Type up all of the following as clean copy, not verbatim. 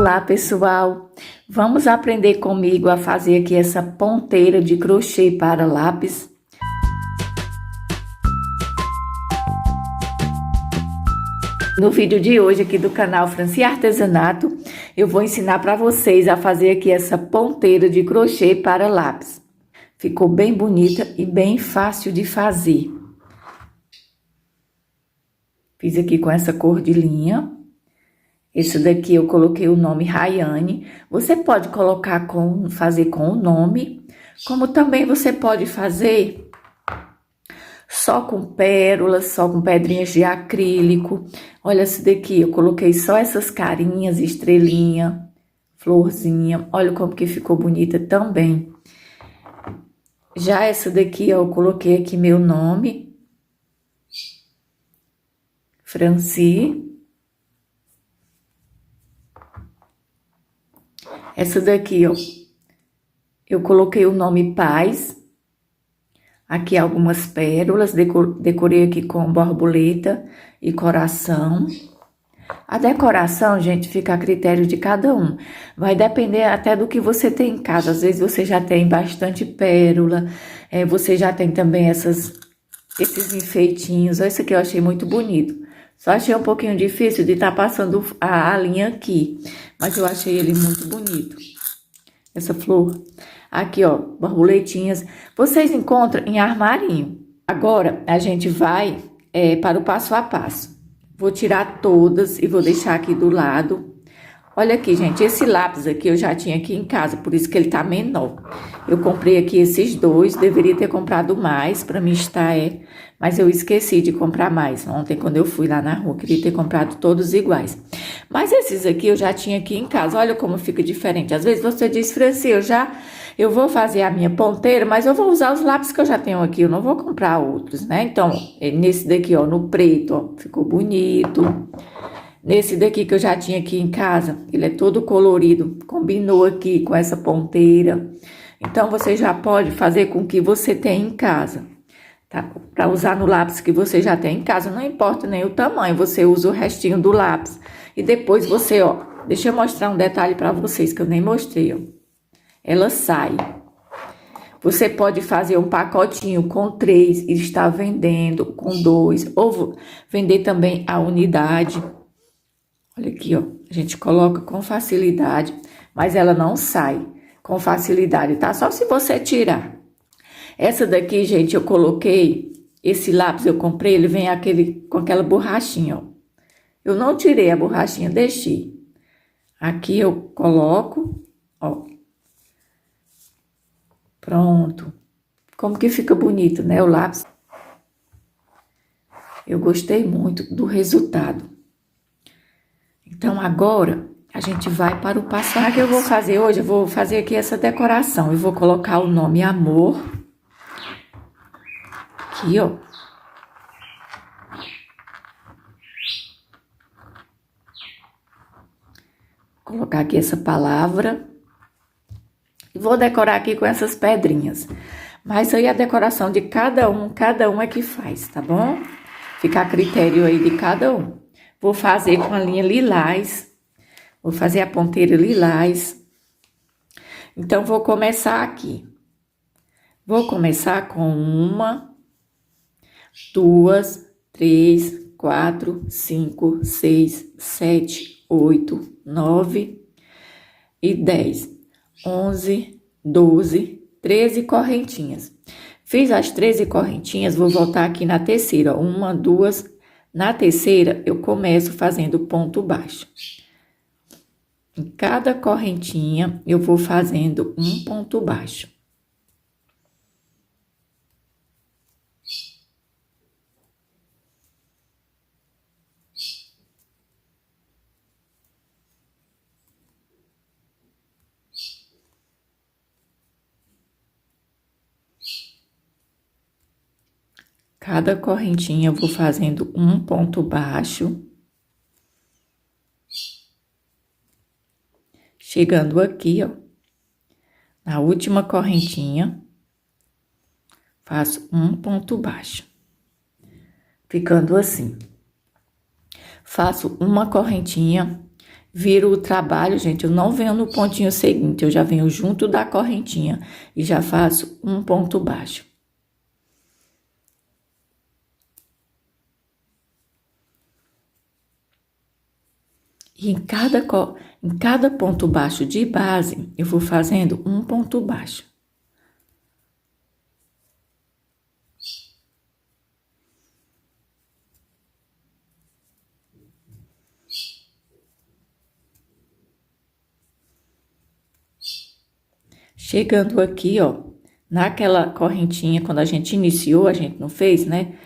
Olá, pessoal! Vamos aprender comigo a fazer aqui essa ponteira de crochê para lápis. No vídeo de hoje aqui do canal Franci Artesanato, eu vou ensinar para vocês a fazer aqui essa ponteira de crochê para lápis. Ficou bem bonita e bem fácil de fazer. Fiz aqui com essa cor de linha. Esse daqui eu coloquei o nome Rayane. Você pode colocar fazer com o nome, como também você pode fazer só com pérolas, só com pedrinhas de acrílico. Olha esse daqui, eu coloquei só essas carinhas, estrelinha, florzinha. Olha como que ficou bonita também. Já essa daqui, ó, eu coloquei aqui meu nome, Franci. Essa daqui, ó, eu coloquei o nome Paz. Aqui algumas pérolas, decorei aqui com borboleta e coração. A decoração, gente, fica a critério de cada um. Vai depender até do que você tem em casa. Às vezes você já tem bastante pérola, você já tem também esses enfeitinhos. Esse aqui eu achei muito bonito. Só achei um pouquinho difícil de estar passando a linha aqui, mas eu achei ele muito bonito. Essa flor. Aqui, ó, borboletinhas. Vocês encontram em armarinho. Agora, a gente vai para o passo a passo. Vou tirar todas e vou deixar aqui do lado. Olha aqui, gente, esse lápis aqui eu já tinha aqui em casa, por isso que ele tá menor. Eu comprei aqui esses dois, deveria ter comprado mais para mim estar, mas eu esqueci de comprar mais. Ontem, quando eu fui lá na rua, queria ter comprado todos iguais. Mas esses aqui eu já tinha aqui em casa, olha como fica diferente. Às vezes você diz, Franci, eu vou fazer a minha ponteira, mas eu vou usar os lápis que eu já tenho aqui, eu não vou comprar outros, né? Então, nesse daqui, ó, no preto, ó, ficou bonito. Nesse daqui que eu já tinha aqui em casa, ele é todo colorido, combinou aqui com essa ponteira. Então, você já pode fazer com o que você tem em casa, tá? Para usar no lápis que você já tem em casa, não importa nem o tamanho, você usa o restinho do lápis. E depois você, ó, deixa eu mostrar um detalhe para vocês que eu nem mostrei, ó. Ela sai. Você pode fazer um pacotinho com 3 e estar vendendo com 2, ou vender também a unidade. Olha aqui, ó, a gente coloca com facilidade, mas ela não sai com facilidade, tá? Só se você tirar. Essa daqui, gente, eu coloquei, esse lápis eu comprei, ele vem com aquela borrachinha, ó. Eu não tirei a borrachinha, deixei. Aqui eu coloco, ó. Pronto. Como que fica bonito, né, o lápis? Eu gostei muito do resultado. Então, agora, a gente vai para o passo a passo. O que eu vou fazer hoje? Eu vou fazer aqui essa decoração. Eu vou colocar o nome Amor. Aqui, ó. Vou colocar aqui essa palavra. E vou decorar aqui com essas pedrinhas. Mas aí a decoração de cada um é que faz, tá bom? Fica a critério aí de cada um. Vou fazer com a linha lilás. Vou fazer a ponteira lilás. Então, vou começar aqui. Vou começar com 1, 2, 3, 4, 5, 6, 7, 8, 9 e 10. 11, 12, 13 correntinhas. Fiz as 13 correntinhas, vou voltar aqui na terceira. 1, 2, na terceira, eu começo fazendo ponto baixo. Em cada correntinha, eu vou fazendo um ponto baixo. Cada correntinha eu vou fazendo um ponto baixo. Chegando aqui, ó, na última correntinha, faço um ponto baixo. Ficando assim. Faço uma correntinha Viro o trabalho, gente, eu não venho no pontinho seguinte, eu já venho junto da correntinha e já faço um ponto baixo. E em cada ponto baixo de base, eu vou fazendo um ponto baixo. Chegando aqui, ó, naquela correntinha, quando a gente iniciou, a gente não fez, né?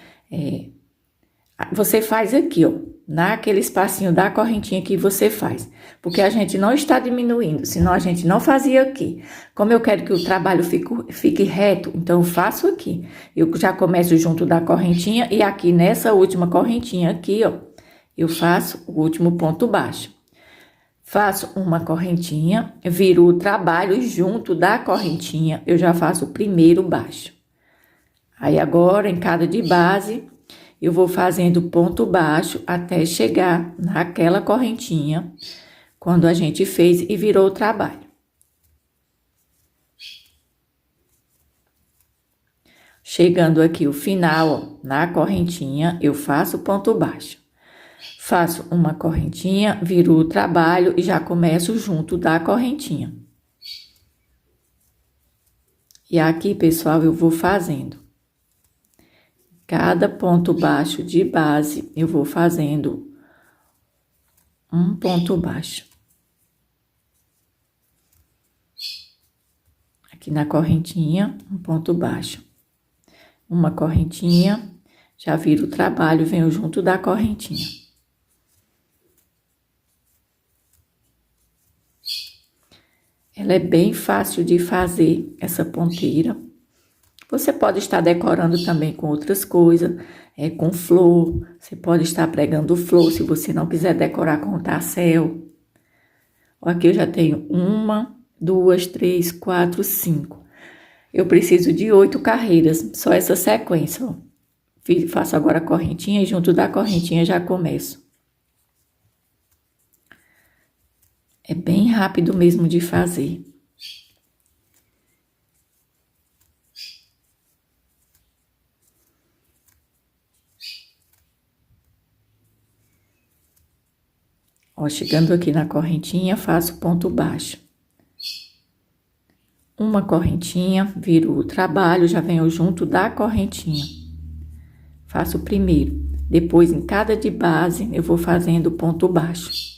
Você faz aqui, ó, naquele espacinho da correntinha que você faz. Porque a gente não está diminuindo, senão a gente não fazia aqui. Como eu quero que o trabalho fique reto, então eu faço aqui. Eu já começo junto da correntinha e aqui nessa última correntinha aqui, ó, eu faço o último ponto baixo. Faço uma correntinha, viro o trabalho junto da correntinha, eu já faço o primeiro baixo. Aí agora, em cada de base, eu vou fazendo ponto baixo até chegar naquela correntinha, quando a gente fez e virou o trabalho. Chegando aqui o final, ó, na correntinha, eu faço ponto baixo. Faço uma correntinha, viro o trabalho e já começo junto da correntinha. E aqui, pessoal, eu vou fazendo. Cada ponto baixo de base, eu vou fazendo um ponto baixo. Aqui na correntinha, um ponto baixo. Uma correntinha, já viro o trabalho, venho junto da correntinha. Ela é bem fácil de fazer, essa ponteira. Você pode estar decorando também com outras coisas, com flor. Você pode estar pregando flor, se você não quiser decorar com tassel. Aqui eu já tenho 1, 2, 3, 4, 5. Eu preciso de 8 carreiras, só essa sequência, ó. Faço agora a correntinha e junto da correntinha já começo. É bem rápido mesmo de fazer. Ó, chegando aqui na correntinha, faço ponto baixo. Uma correntinha, viro o trabalho, já venho junto da correntinha. Faço o primeiro. Depois, em cada de base, eu vou fazendo ponto baixo.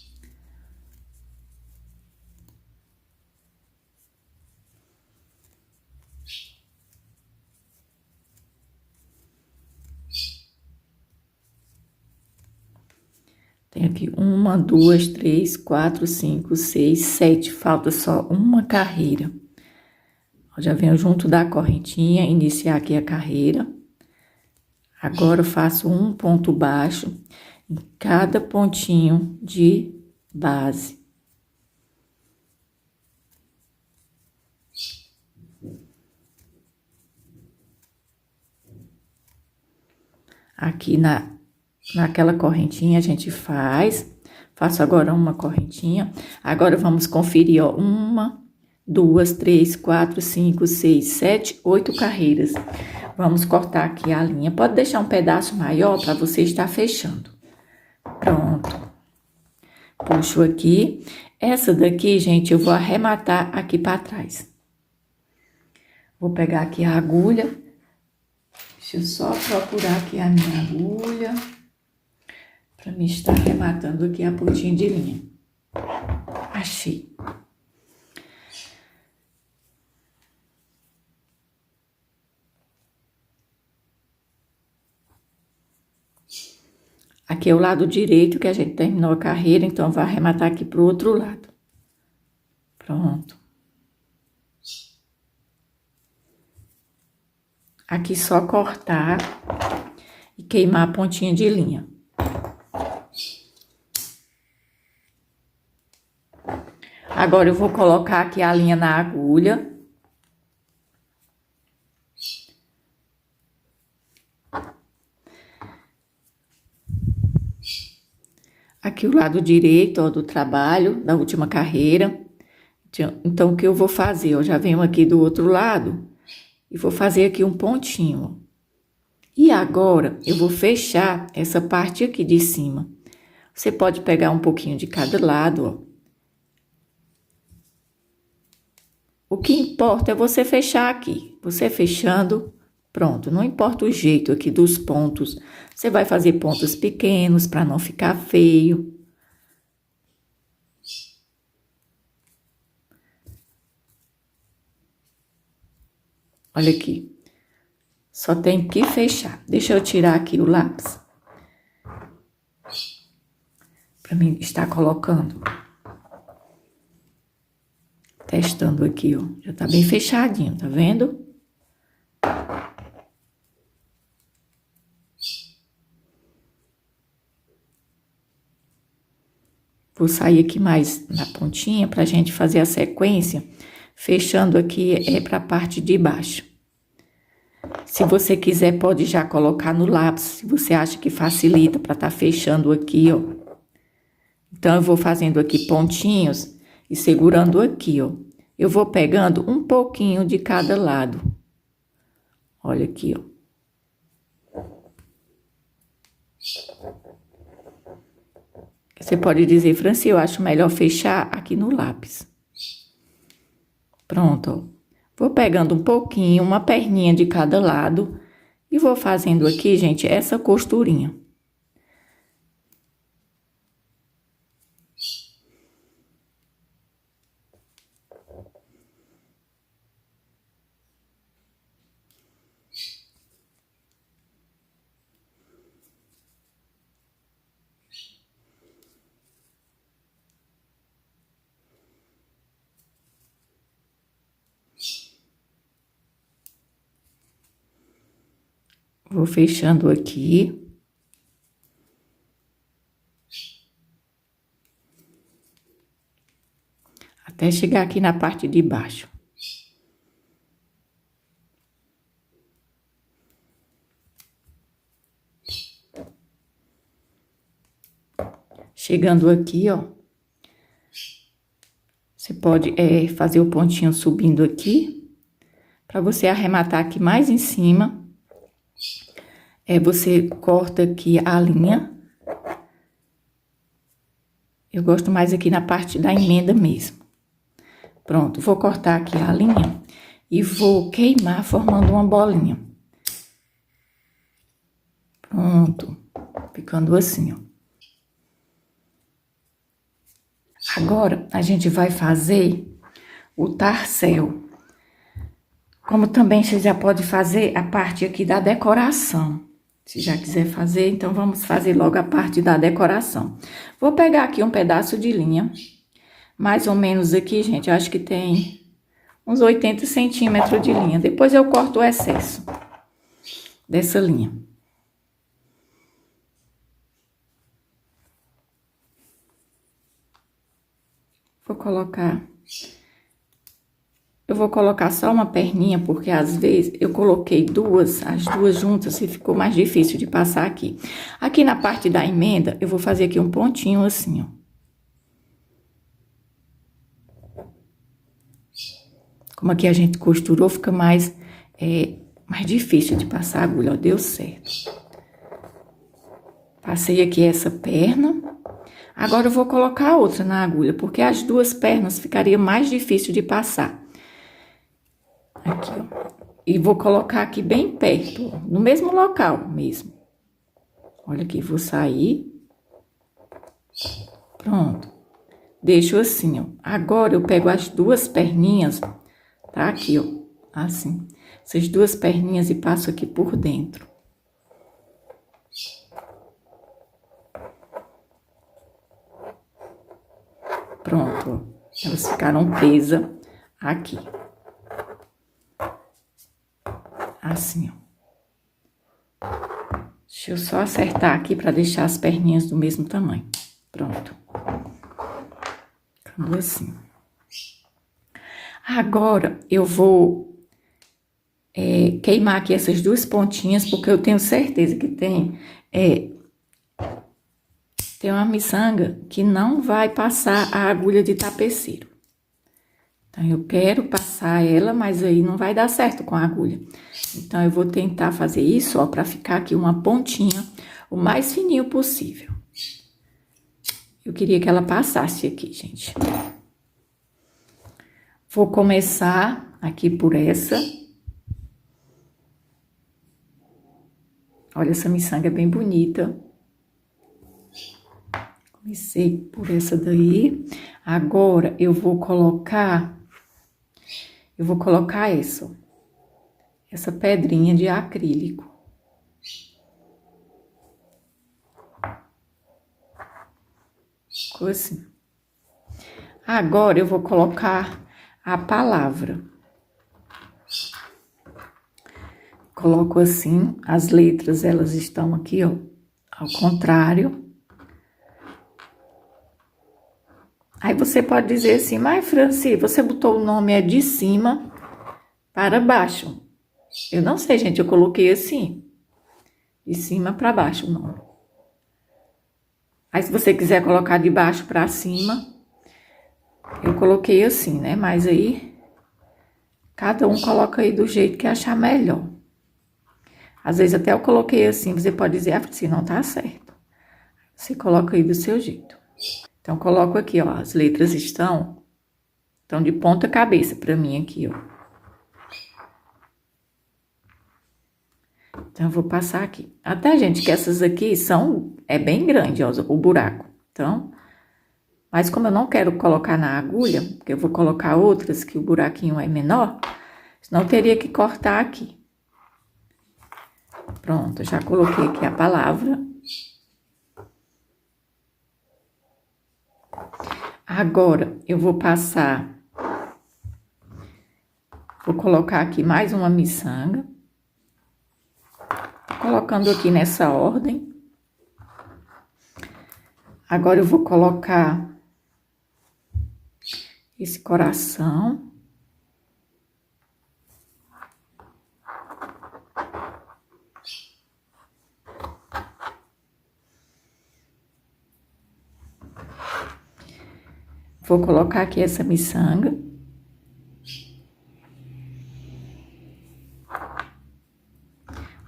Tem aqui 1, 2, 3, 4, 5, 6, 7. Falta só uma carreira. Eu já venho junto da correntinha, iniciar aqui a carreira. Agora eu faço um ponto baixo em cada pontinho de base. Aqui naquela correntinha a gente faço agora uma correntinha. Agora vamos conferir, ó, 1, 2, 3, 4, 5, 6, 7, 8 carreiras. Vamos cortar aqui a linha. Pode deixar um pedaço maior para você estar fechando. Pronto. Puxo aqui. Essa daqui, gente, eu vou arrematar aqui para trás. Vou pegar aqui a agulha. Deixa eu só procurar aqui a minha agulha, para me estar arrematando aqui a pontinha de linha. Achei. Aqui é o lado direito que a gente terminou a carreira, então vai arrematar aqui pro outro lado. Pronto. Aqui só cortar e queimar a pontinha de linha. Agora eu vou colocar aqui a linha na agulha. aqui o lado direito, ó, do trabalho, da última carreira. Então, o que eu vou fazer? Eu já venho aqui do outro lado e vou fazer aqui um pontinho, ó. E agora, eu vou fechar essa parte aqui de cima. Você pode pegar um pouquinho de cada lado, ó. O que importa é você fechar aqui. Você fechando, pronto. Não importa o jeito aqui dos pontos. Você vai fazer pontos pequenos para não ficar feio. Olha aqui. Só tem que fechar. Deixa eu tirar aqui o lápis. Para mim estar colocando. Testando aqui, ó. Já tá bem fechadinho, tá vendo? Vou sair aqui mais na pontinha pra gente fazer a sequência. Fechando aqui pra parte de baixo. Se você quiser, pode já colocar no lápis, se você acha que facilita pra tá fechando aqui, ó. Então, eu vou fazendo aqui pontinhos e segurando aqui, ó. Eu vou pegando um pouquinho de cada lado. Olha aqui, ó. Você pode dizer, Franci, eu acho melhor fechar aqui no lápis. Pronto, ó. Vou pegando um pouquinho, uma perninha de cada lado. E vou fazendo aqui, gente, essa costurinha. Vou fechando aqui. Até chegar aqui na parte de baixo. Chegando aqui, ó. Você pode fazer o pontinho subindo aqui. Pra você arrematar aqui mais em cima. Você corta aqui a linha. Eu gosto mais aqui na parte da emenda mesmo. Pronto, vou cortar aqui a linha e vou queimar formando uma bolinha. Pronto, ficando assim, ó. Agora, a gente vai fazer o tarcel. Como também você já pode fazer a parte aqui da decoração. Se já quiser fazer, então vamos fazer logo a parte da decoração. Vou pegar aqui um pedaço de linha. Mais ou menos aqui, gente, eu acho que tem uns 80 centímetros de linha. Depois eu corto o excesso dessa linha. Eu vou colocar só uma perninha, porque às vezes eu coloquei as duas juntas e ficou mais difícil de passar aqui. Aqui na parte da emenda, eu vou fazer aqui um pontinho assim, ó. Como aqui a gente costurou, fica mais difícil de passar a agulha, ó, deu certo. Passei aqui essa perna. Agora eu vou colocar a outra na agulha, porque as duas pernas ficaria mais difícil de passar. Aqui, ó. E vou colocar aqui bem perto, ó, no mesmo local mesmo. Olha aqui, vou sair. Pronto. Deixo assim, ó. Agora eu pego as duas perninhas, tá? Aqui, ó, assim. Essas duas perninhas e passo aqui por dentro. Pronto, ó. Elas ficaram presas aqui. Assim, ó. Deixa eu só acertar aqui pra deixar as perninhas do mesmo tamanho. Pronto. Ficando assim. Agora, eu vou queimar aqui essas duas pontinhas, porque eu tenho certeza que tem Tem uma miçanga que não vai passar a agulha de tapeceiro. Então, eu quero passar ela, mas aí não vai dar certo com a agulha. Então, eu vou tentar fazer isso, ó, pra ficar aqui uma pontinha o mais fininho possível. Eu queria que ela passasse aqui, gente. Vou começar aqui por essa. Olha, essa miçanga é bem bonita. Comecei por essa daí. Agora, eu vou colocar essa pedrinha de acrílico. Ficou assim. Agora, eu vou colocar a palavra. Coloco assim, as letras, elas estão aqui, ó, ao contrário. Aí você pode dizer assim, mas Franci, você botou o nome de cima para baixo. Eu não sei, gente, eu coloquei assim, de cima para baixo o nome. Aí se você quiser colocar de baixo para cima, eu coloquei assim, né? Mas aí, cada um coloca aí do jeito que achar melhor. Às vezes até eu coloquei assim, você pode dizer, Franci, não tá certo. Você coloca aí do seu jeito. Então, coloco aqui, ó, as letras estão de ponta cabeça pra mim aqui, ó. Então, eu vou passar aqui. Até, gente, que essas aqui é bem grande, ó, o buraco. Então, mas como eu não quero colocar na agulha, porque eu vou colocar outras que o buraquinho é menor, senão eu teria que cortar aqui. Pronto, já coloquei aqui a palavra. Agora, eu vou colocar aqui mais uma miçanga. Colocando aqui nessa ordem. Agora, eu vou colocar esse coração. Vou colocar aqui essa miçanga.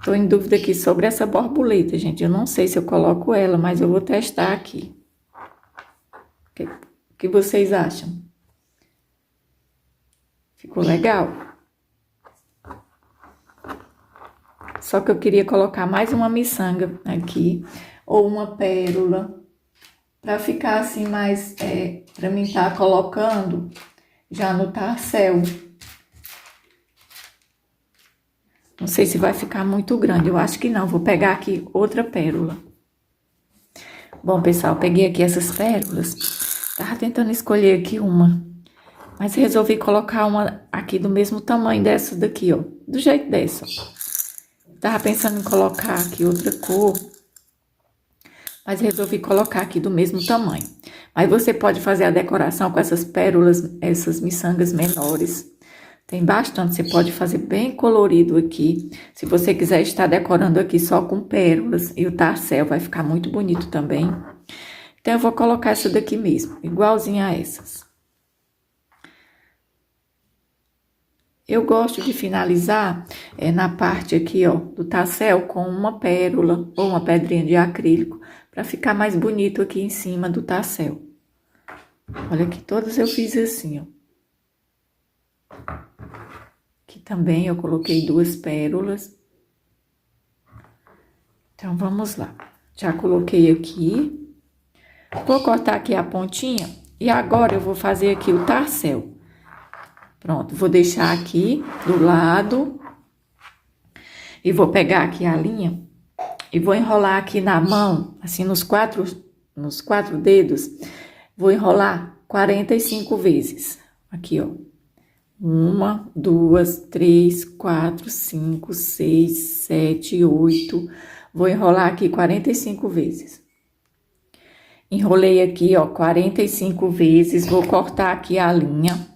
Tô em dúvida aqui sobre essa borboleta, gente. Eu não sei se eu coloco ela, mas eu vou testar aqui. O que vocês acham? Ficou legal? Só que eu queria colocar mais uma miçanga aqui, ou uma pérola, pra ficar assim mais, pra mim tá colocando já no tarcel. Não sei se vai ficar muito grande, eu acho que não. Vou pegar aqui outra pérola. Bom, pessoal, peguei aqui essas pérolas. Tava tentando escolher aqui uma. Mas resolvi colocar uma aqui do mesmo tamanho dessa daqui, ó. Do jeito dessa. Tava pensando em colocar aqui outra cor. Mas resolvi colocar aqui do mesmo tamanho. Mas você pode fazer a decoração com essas pérolas, essas miçangas menores. Tem bastante, você pode fazer bem colorido aqui. Se você quiser estar decorando aqui só com pérolas e o tarcel, vai ficar muito bonito também. Então, eu vou colocar essa daqui mesmo, igualzinha a essas. Eu gosto de finalizar na parte aqui, ó, do tarcel com uma pérola ou uma pedrinha de acrílico, para ficar mais bonito aqui em cima do tarcel. Olha que todas eu fiz assim, ó. Aqui também eu coloquei 2 pérolas. Então, vamos lá. Já coloquei aqui. Vou cortar aqui a pontinha. E agora, eu vou fazer aqui o tarcel. Pronto, vou deixar aqui do lado. E vou pegar aqui a linha. E vou enrolar aqui na mão, assim, nos quatro dedos. Vou enrolar 45 vezes. Aqui, ó. 1, 2, 3, 4, 5, 6, 7, 8. Vou enrolar aqui 45 vezes. Enrolei aqui, ó, 45 vezes. Vou cortar aqui a linha.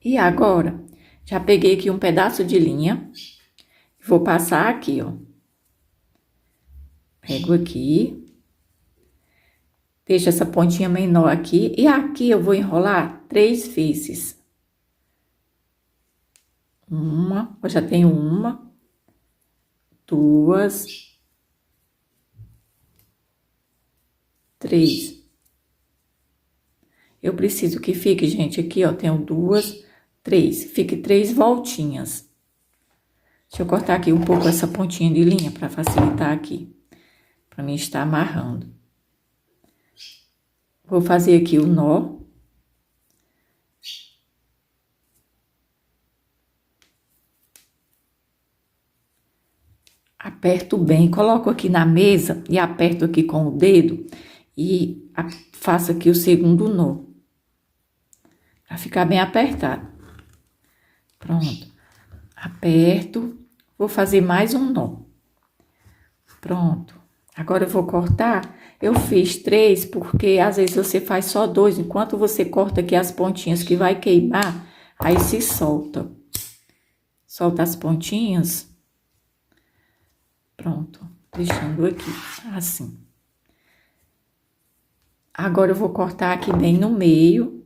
E agora, já peguei aqui um pedaço de linha. Vou passar aqui, ó. Pego aqui. Deixo essa pontinha menor aqui. E aqui eu vou enrolar 3 vezes. Eu já tenho 1, 2, 3. Eu preciso que fique, gente, aqui, ó, tenho 2, 3. Fique 3 voltinhas. Deixa eu cortar aqui um pouco essa pontinha de linha para facilitar aqui. Para mim estar amarrando. Vou fazer aqui o nó. Aperto bem, coloco aqui na mesa e aperto aqui com o dedo e faço aqui o segundo nó. Pra ficar bem apertado. Pronto. Aperto. Vou fazer mais um nó. Pronto. Agora eu vou cortar. Eu fiz 3 porque às vezes você faz só 2. Enquanto você corta aqui as pontinhas que vai queimar, aí se solta. Solta as pontinhas. Pronto, deixando aqui, assim. Agora eu vou cortar aqui bem no meio.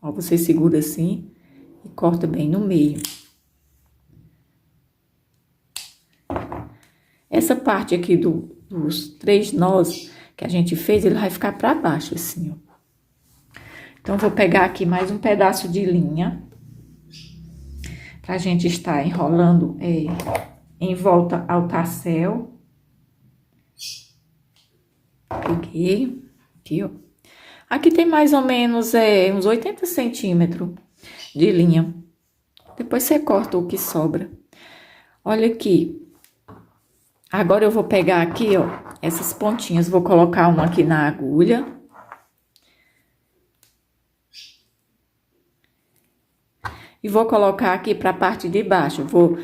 Ó, você segura assim e corta bem no meio. Essa parte aqui dos 3 nós que a gente fez, ele vai ficar pra baixo, assim, ó. Então, eu vou pegar aqui mais um pedaço de linha. Pra gente estar enrolando em volta ao tassel. Peguei. Aqui, ó. Aqui tem mais ou menos uns 80 centímetros de linha. Depois você corta o que sobra. Olha aqui. Agora eu vou pegar aqui, ó, essas pontinhas. Vou colocar uma aqui na agulha. E vou colocar aqui pra parte de baixo. Vou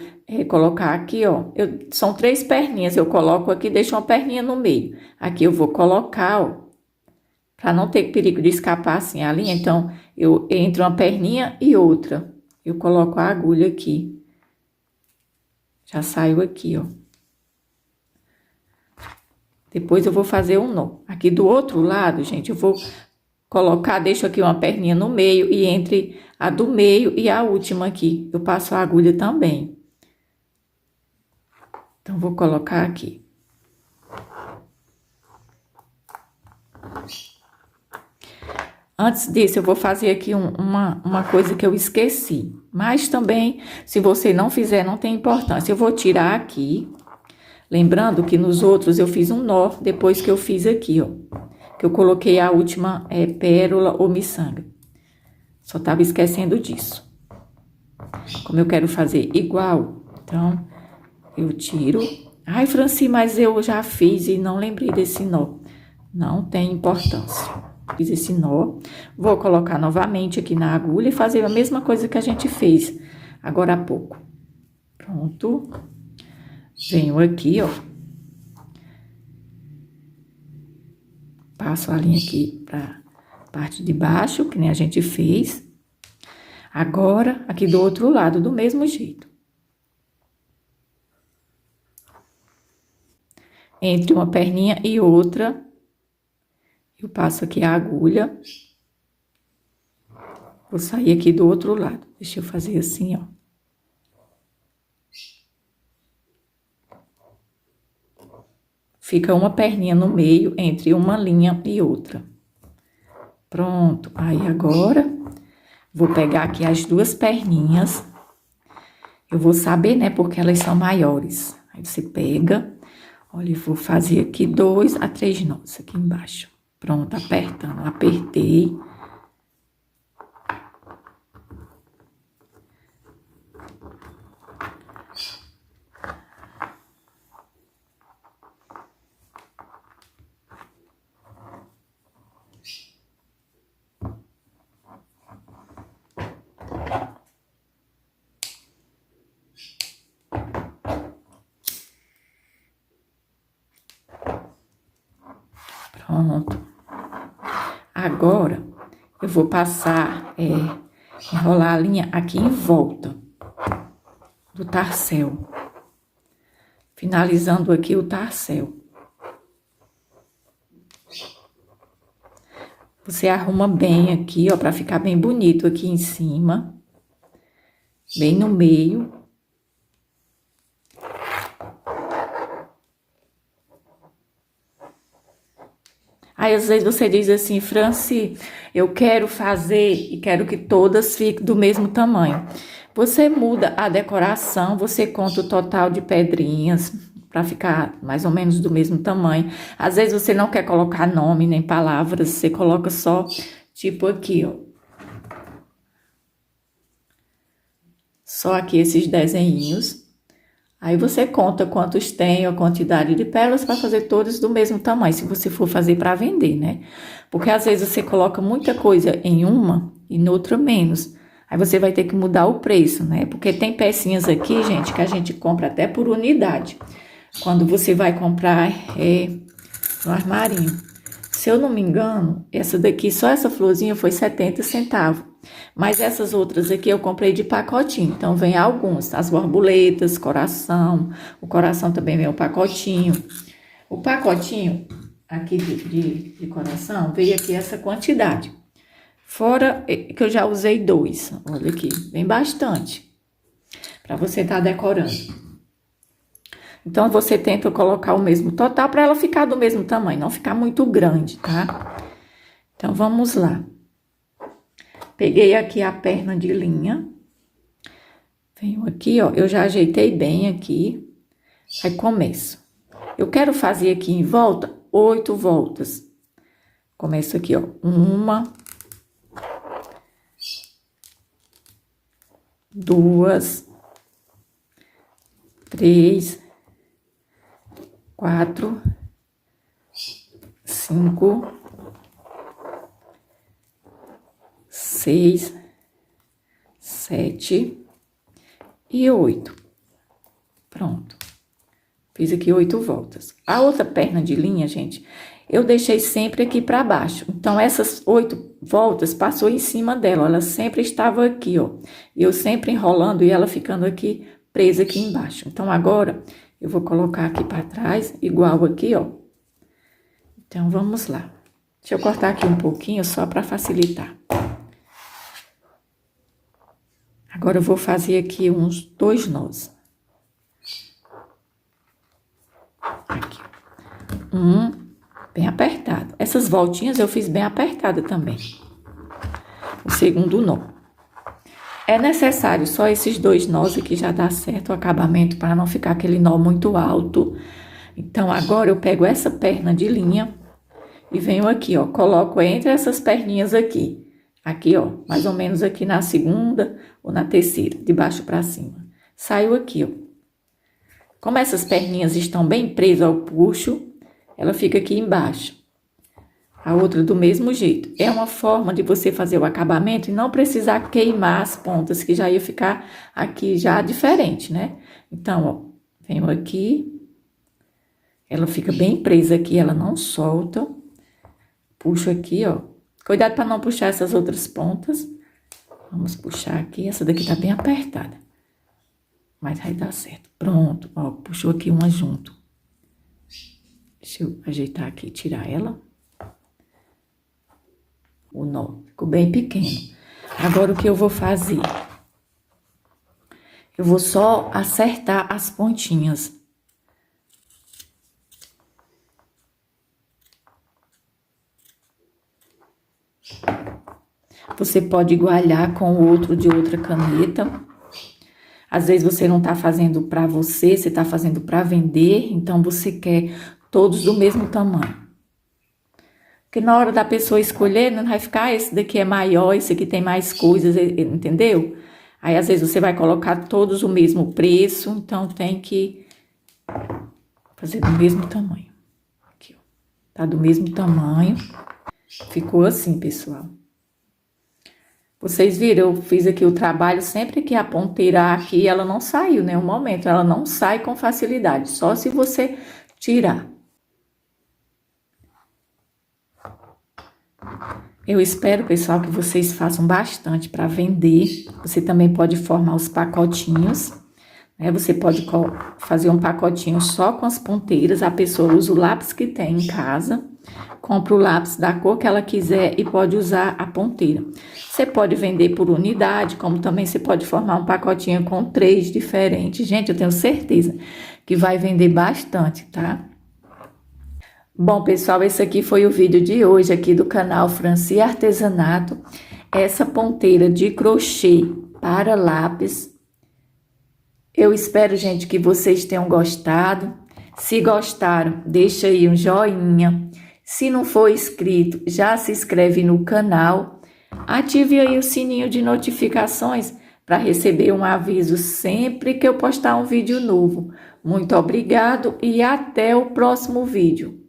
colocar aqui, ó. São 3 perninhas. Eu coloco aqui, deixo uma perninha no meio. Aqui eu vou colocar, ó. Pra não ter perigo de escapar assim a linha. Então, entre uma perninha e outra. Eu coloco a agulha aqui. Já saiu aqui, ó. Depois eu vou fazer um nó. Aqui do outro lado, gente, eu vou colocar, deixo aqui uma perninha no meio e entre a do meio e a última aqui, eu passo a agulha também. Então, vou colocar aqui. Antes disso, eu vou fazer aqui uma coisa que eu esqueci. Mas também, se você não fizer, não tem importância. Eu vou tirar aqui. Lembrando que nos outros eu fiz um nó depois que eu fiz aqui, ó. Que eu coloquei a última pérola ou miçanga. Só tava esquecendo disso. Como eu quero fazer igual, então eu tiro. Ai, Franci, mas eu já fiz e não lembrei desse nó. Não tem importância. Fiz esse nó. Vou colocar novamente aqui na agulha e fazer a mesma coisa que a gente fez agora há pouco. Pronto. Venho aqui, ó. Passo a linha aqui pra parte de baixo, que nem a gente fez. Agora, aqui do outro lado, do mesmo jeito. Entre uma perninha e outra, eu passo aqui a agulha. Vou sair aqui do outro lado. Deixa eu fazer assim, ó. Fica uma perninha no meio, entre uma linha e outra. Pronto. Aí, agora, vou pegar aqui as 2 perninhas. Eu vou saber, né, porque elas são maiores. Aí, você pega, olha, eu vou fazer aqui 2 a 3 nós aqui embaixo. Pronto, apertando. Apertei. Pronto. Agora, eu vou passar, enrolar a linha aqui em volta do tarsel. Finalizando aqui o tarsel. Você arruma bem aqui, ó, pra ficar bem bonito aqui em cima. Bem no meio. Aí, às vezes, você diz assim, Franci, eu quero fazer e quero que todas fiquem do mesmo tamanho. Você muda a decoração, você conta o total de pedrinhas para ficar mais ou menos do mesmo tamanho. Às vezes, você não quer colocar nome nem palavras, você coloca só, tipo aqui, ó. Só aqui esses desenhinhos. Aí você conta quantos tem, a quantidade de pérolas para fazer todas do mesmo tamanho, se você for fazer para vender, né? Porque às vezes você coloca muita coisa em uma e noutra menos. Aí você vai ter que mudar o preço, né? Porque tem pecinhas aqui, gente, que a gente compra até por unidade. Quando você vai comprar no armarinho. Se eu não me engano, essa daqui, só essa florzinha foi 70 centavos. Mas essas outras aqui eu comprei de pacotinho. Então, vem alguns, as borboletas, coração. O coração também vem o pacotinho. O pacotinho aqui de coração veio aqui essa quantidade. Fora que eu já usei 2. Olha aqui, vem bastante. Para você estar decorando. Então, você tenta colocar o mesmo total para ela ficar do mesmo tamanho, não ficar muito grande, tá? Então, vamos lá. Peguei aqui a perna de linha. Venho aqui, ó, eu já ajeitei bem aqui. Aí, começo. Eu quero fazer aqui em volta 8 voltas. Começo aqui, ó, 1, 2, 3, 4, 5, 6, 7 e 8. Pronto. Fiz aqui 8 voltas. A outra perna de linha, gente, eu deixei sempre aqui para baixo. Então, essas 8 voltas passou em cima dela. Ela sempre estava aqui, ó. E eu sempre enrolando e ela ficando aqui, presa aqui embaixo. Então, agora, eu vou colocar aqui para trás, igual aqui, ó. Então, vamos lá. Deixa eu cortar aqui um pouquinho, só para facilitar. Agora, eu vou fazer aqui uns 2 nós. Aqui. Bem apertado. Essas voltinhas eu fiz bem apertada também. O segundo nó. É necessário só esses 2 nós aqui já dá certo o acabamento para não ficar aquele nó muito alto. Então, agora eu pego essa perna de linha e venho aqui, ó, coloco entre essas perninhas aqui. Aqui, ó, mais ou menos aqui na segunda ou na terceira, de baixo para cima. Saiu aqui, ó. Como essas perninhas estão bem presas ao puxo, ela fica aqui embaixo. A outra do mesmo jeito. É uma forma de você fazer o acabamento e não precisar queimar as pontas, que já ia ficar aqui já diferente, né? Então, ó, venho aqui. Ela fica bem presa aqui, ela não solta. Puxo aqui, ó. Cuidado para não puxar essas outras pontas. Vamos puxar aqui. Essa daqui tá bem apertada. Mas vai dar certo. Pronto, ó, puxou aqui uma junto. Deixa eu ajeitar aqui, tirar ela. O nó ficou bem pequeno. Agora, o que eu vou fazer? Eu vou só acertar as pontinhas. Você pode igualar com o outro de outra caneta. Às vezes você não tá fazendo pra você, você tá fazendo pra vender, então você quer todos do mesmo tamanho. Porque na hora da pessoa escolher, não vai ficar, esse daqui é maior, esse aqui tem mais coisas, entendeu? Aí, às vezes, você vai colocar todos o mesmo preço, então tem que fazer do mesmo tamanho. Aqui, ó. Tá do mesmo tamanho. Ficou assim, pessoal. Vocês viram, eu fiz aqui o trabalho, sempre que a ponteira aqui, ela não saiu, né? Um momento, ela não sai com facilidade, só se você tirar. Eu espero, pessoal, que vocês façam bastante para vender. Você também pode formar os pacotinhos, né? Você pode fazer um pacotinho só com as ponteiras. A pessoa usa o lápis que tem em casa. compra o lápis da cor que ela quiser e pode usar a ponteira. Você pode vender por unidade, como também você pode formar um pacotinho com 3 diferentes. Gente, eu tenho certeza que vai vender bastante, tá? Bom, pessoal, esse aqui foi o vídeo de hoje aqui do canal Franci Artesanato. Essa ponteira de crochê para lápis. Eu espero, gente, que vocês tenham gostado. Se gostaram, deixa aí um joinha. Se não for inscrito, já se inscreve no canal. Ative aí o sininho de notificações para receber um aviso sempre que eu postar um vídeo novo. Muito obrigado e até o próximo vídeo.